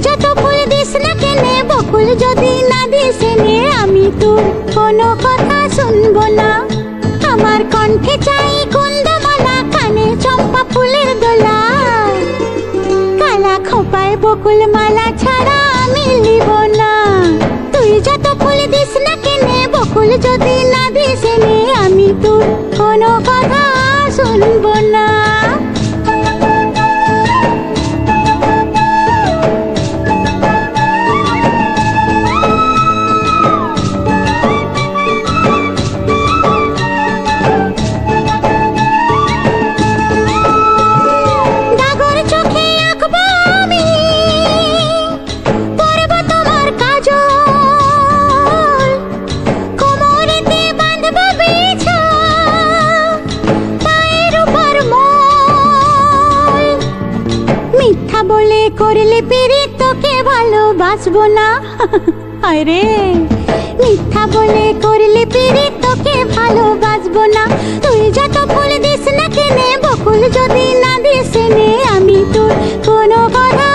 যত ফুল দিস না কেনে, বকুল যদি না দিস এনে, আমি তোর কোনো কথা শুনবো না। আমার কণ্ঠে চাই কুন্দমালা, কানে চম্পা ফুলের দোলা। কালা খোপায় বকুল মালা ছাড়া আমি লিব না। তুই যত ফুল দিস না কেনে, বকুল যদি না দিস এনে, আমি তোর কোনো কথা শুনবো না। বলে করলে পিরি তোকে ভালোবাসবো না। আরে মিথ্যা বলে করলে পিরি তোকে ভালোবাসবো না। তুই যত ফুল দিস না কেনে, বকুল যদি না দিস এনে, আমি তোর কোনো কথা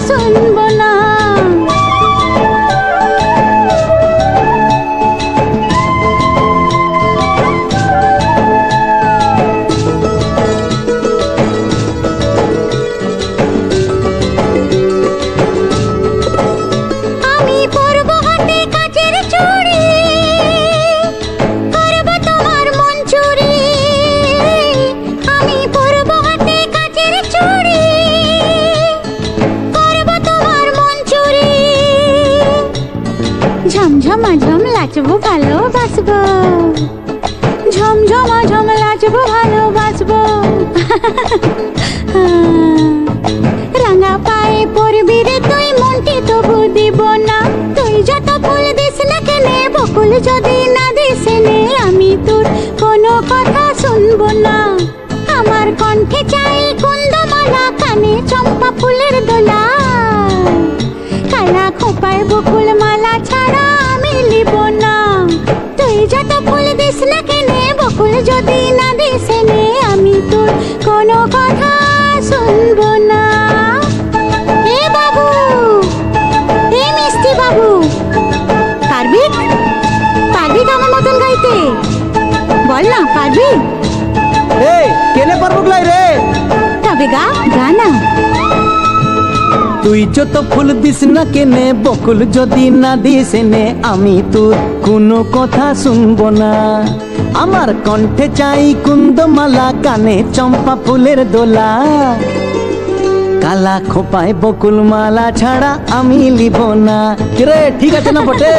শুনবো না। ঝমঝমাঝম লাচবো ভালোবাসবো, ঝমঝমাঝম লাচবো ভালোবাসবো। রাঙা পায়ে পড়বি রে তুই, মনটি তবু দিব না। তুই যত ফুল দিস না কেনে, বকুল যদি না দিস এনে, আমি তোর কোনো কথা শুনবো না। আমার কণ্ঠে চাই কুন্দমালা, কানে চম্পা ফুলের দোলা। কালা খোপায় বকুল মালা ছাড়া আমি লিব না। তুই যত ফুল দিস না কেনে, বকুল যদি না দিস এনে, আমি তোর কোনো কথা শুনবো না। এ বাবু, এ মিষ্টি বাবু, পারবি পারবি তো আমার মতন গাইতে? বল না, পারবি? কেনে পারবো রে? তবে গা গা না। তুই যত ফুল দিস না কেনে, বকুল যদি না দিস এনে, আমি তোর কোনো কথা শুনবো না। আমার কণ্ঠে চাই কুন্দমালা, কানে চম্পা ফুলের দোলা। কালা খোপায় বকুল মালা ছাড়া আমি লিব না। রে ঠিক আছে না বটে?